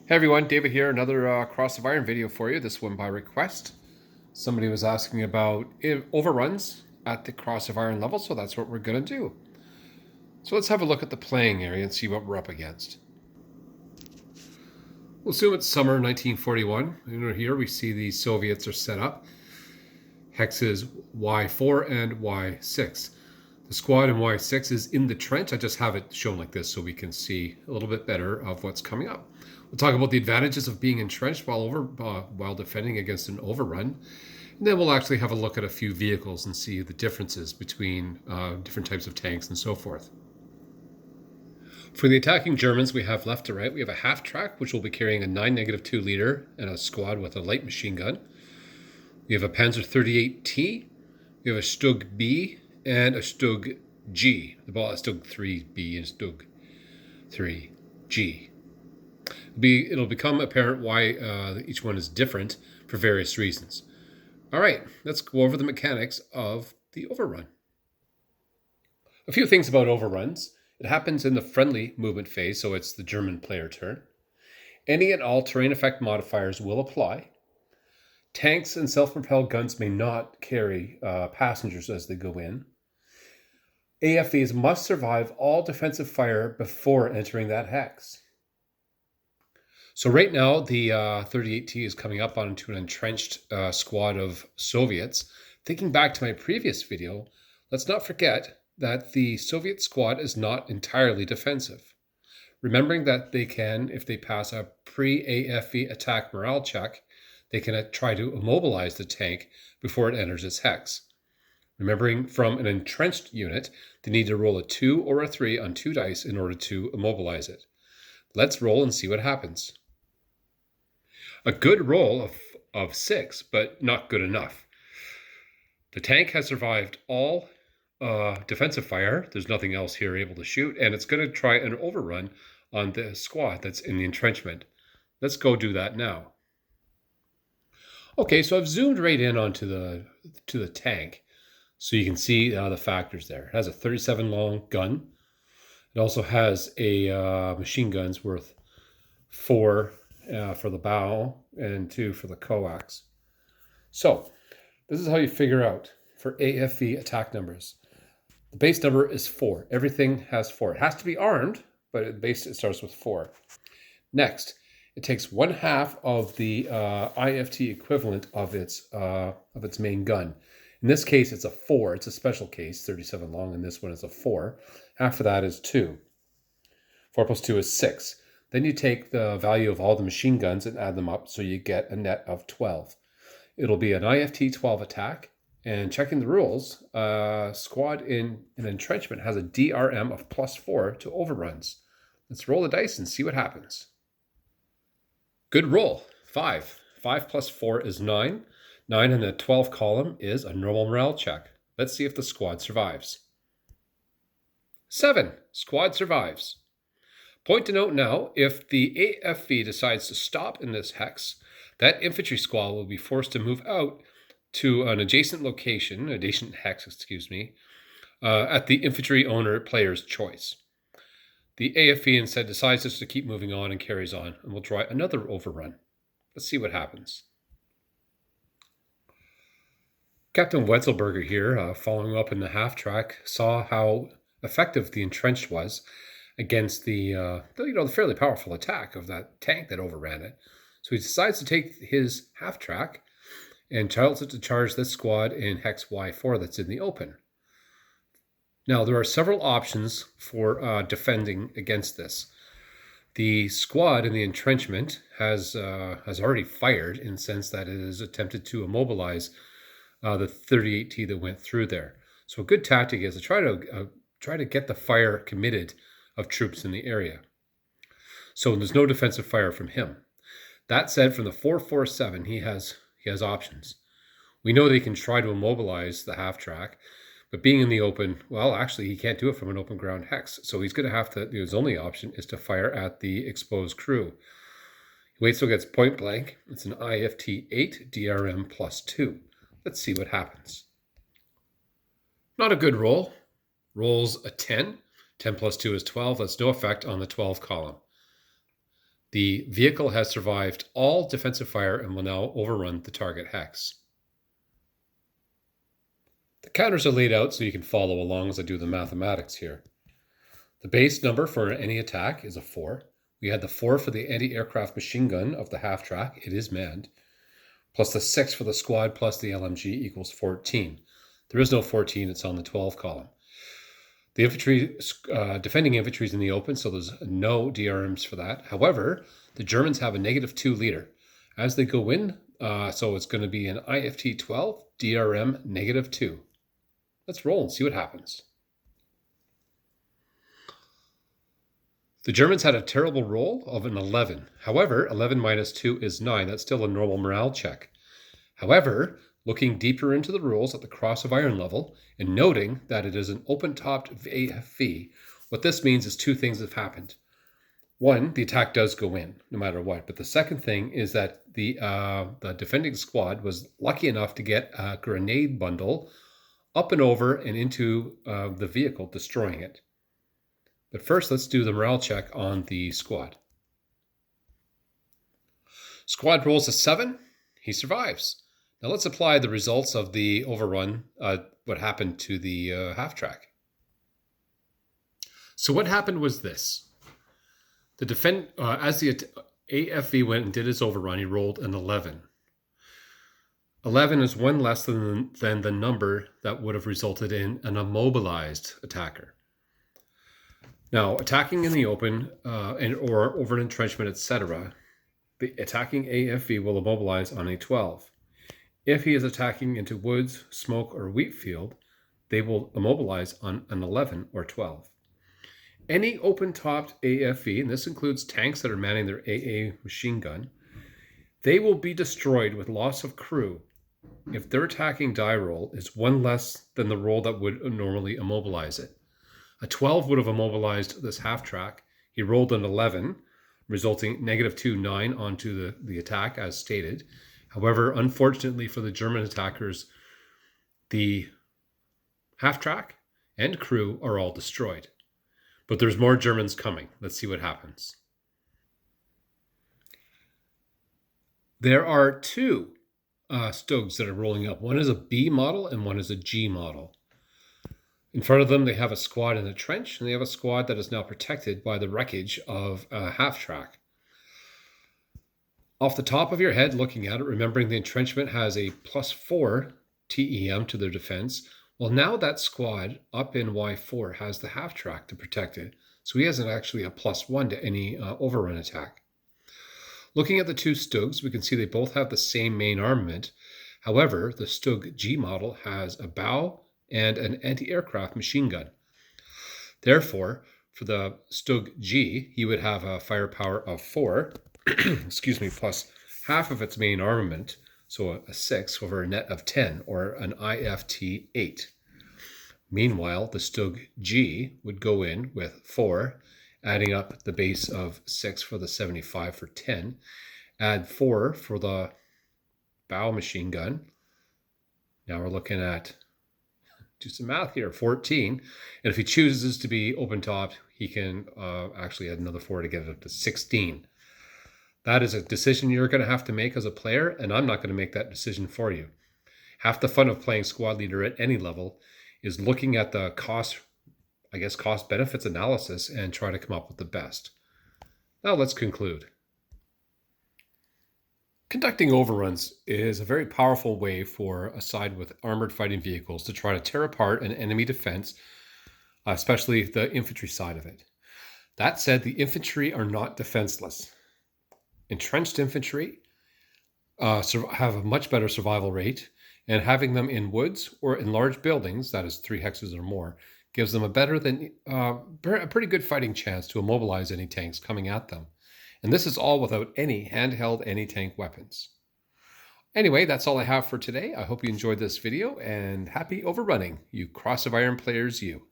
Hey everyone, David here, another Cross of Iron video for you, this one by request. Somebody was asking about overruns at the Cross of Iron level, so that's what we're going to do. So let's have a look at the playing area and see what we're up against. We'll assume it's summer 1941, and here we see the Soviets are set up. Hexes Y4 and Y6. The squad in Y6 is in the trench. I just have it shown like this so we can see a little bit better of what's coming up. We'll talk about the advantages of being entrenched while defending against an overrun. And then we'll actually have a look at a few vehicles and see the differences between different types of tanks and so forth. For the attacking Germans, we have left to right, we have a half track, which will be carrying a 9-2 liter and a squad with a light machine gun. We have a Panzer 38T, we have a Stug B, and a Stug G. The ball is Stug 3B and Stug 3G. It'll become apparent why each one is different for various reasons. All right, let's go over the mechanics of the overrun. A few things about overruns. It happens in the friendly movement phase, so it's the German player turn. Any and all terrain effect modifiers will apply. Tanks and self-propelled guns may not carry passengers as they go in. AFVs must survive all defensive fire before entering that hex. So right now, the 38T is coming up onto an entrenched squad of Soviets. Thinking back to my previous video, let's not forget that the Soviet squad is not entirely defensive. Remembering that they can, if they pass a pre-AFV attack morale check, they can try to immobilize the tank before it enters its hex. Remembering from an entrenched unit, they need to roll a 2 or a 3 on 2 dice in order to immobilize it. Let's roll and see what happens. A good roll of 6, but not good enough. The tank has survived all defensive fire. There's nothing else here able to shoot, and it's going to try an overrun on the squad that's in the entrenchment. Let's go do that now. Okay, so I've zoomed right in onto the tank, so you can see the factors there. It has a 37 long gun. It also has a machine guns worth 4 for the bow and 2 for the coax. So this is how you figure out for AFV attack numbers. The base number is 4. Everything has 4. It has to be armed, but at base it starts with 4. Next, it takes 1/2 of the IFT equivalent of its main gun. In this case, it's a 4. It's a special case, 37 long, and this one is a 4. Half of that is 2. 4 plus 2 is 6. Then you take the value of all the machine guns and add them up, so you get a net of 12. It'll be an IFT 12 attack, and checking the rules, squad in an entrenchment has a DRM of +4 to overruns. Let's roll the dice and see what happens. Good roll, 5. 5 plus 4 is 9. 9 in the 12 column is a normal morale check. Let's see if the squad survives. 7. Squad survives. Point to note now, if the AFV decides to stop in this hex, that infantry squad will be forced to move out to an adjacent location, adjacent hex, at the infantry owner player's choice. The AFV instead decides just to keep moving on and carries on, and we'll try another overrun. Let's see what happens. Captain Wetzelberger here, following up in the half track, saw how effective the entrenched was against the fairly powerful attack of that tank that overran it. So he decides to take his half track and tells it to charge this squad in hex Y4 that's in the open. Now, there are several options for defending against this. The squad in the entrenchment has already fired in the sense that it has attempted to immobilize the 38T that went through there. So a good tactic is to try to get the fire committed of troops in the area. So there's no defensive fire from him. That said, from the 447, he has options. We know that he can try to immobilize the half track, but being in the open, well, actually, he can't do it from an open ground hex. So he's going to have to, his only option is to fire at the exposed crew. He waits till it gets point blank. It's an IFT 8, DRM +2. Let's see what happens. Not a good roll. Rolls a 10. 10 plus 2 is 12. That's no effect on the 12 column. The vehicle has survived all defensive fire and will now overrun the target hex. The counters are laid out so you can follow along as I do the mathematics here. The base number for any attack is a 4. We had the 4 for the anti-aircraft machine gun of the half-track, it is manned, plus the 6 for the squad plus the LMG equals 14. There is no 14, it's on the 12 column. The infantry, defending infantry is in the open, so there's no DRMs for that. However, the Germans have a -2 leader. As they go in, so it's going to be an IFT 12, DRM -2. Let's roll and see what happens. The Germans had a terrible roll of an 11. However, 11 minus 2 is 9. That's still a normal morale check. However, looking deeper into the rules at the cross of iron level and noting that it is an open-topped AFV, what this means is two things have happened. One, the attack does go in no matter what. But the second thing is that the defending squad was lucky enough to get a grenade bundle up and over and into the vehicle, destroying it. But first, let's do the morale check on the squad. Squad rolls a 7. He survives. Now let's apply the results of the overrun, what happened to the half-track. So what happened was this. As the AFV went and did his overrun, he rolled an 11. 11 is one less than the number that would have resulted in an immobilized attacker. Now, attacking in the open or over an entrenchment, etc., the attacking AFV will immobilize on a 12. If he is attacking into woods, smoke, or wheat field, they will immobilize on an 11 or 12. Any open-topped AFV, and this includes tanks that are manning their AA machine gun, they will be destroyed with loss of crew if their attacking die roll is one less than the roll that would normally immobilize it. A 12 would have immobilized this half-track. He rolled an 11, resulting -2, 9 onto the attack as stated. However, unfortunately for the German attackers, the half-track and crew are all destroyed. But there's more Germans coming. Let's see what happens. There are two Stugs that are rolling up. One is a B model and one is a G model. In front of them, they have a squad in a trench, and they have a squad that is now protected by the wreckage of a half-track. Off the top of your head, looking at it, remembering the entrenchment has a +4 TEM to their defense, well, now that squad up in Y4 has the half-track to protect it, so he hasn't actually a +1 to any overrun attack. Looking at the two Stugs, we can see they both have the same main armament. However, the Stug G model has a bow and an anti-aircraft machine gun. Therefore, for the Stug G, he would have a firepower of 4, plus half of its main armament, so a 6 over a net of 10, or an IFT 8. Meanwhile, the Stug G would go in with 4, adding up the base of 6 for the 75 for 10, add 4 for the bow machine gun. Now we're looking at, do some math here, 14. And if he chooses to be open-topped, he can actually add another 4 to get it up to 16. That is a decision you're going to have to make as a player, and I'm not going to make that decision for you. Half the fun of playing squad leader at any level is looking at the cost benefits analysis and try to come up with the best. Now let's conclude. Conducting overruns is a very powerful way for a side with armored fighting vehicles to try to tear apart an enemy defense, especially the infantry side of it. That said, the infantry are not defenseless. Entrenched infantry have a much better survival rate, and having them in woods or in large buildings, that is 3 hexes or more, gives them a pretty good fighting chance to immobilize any tanks coming at them. And this is all without any handheld anti-tank weapons. Anyway, that's all I have for today. I hope you enjoyed this video, and happy overrunning, you Cross of Iron players, you.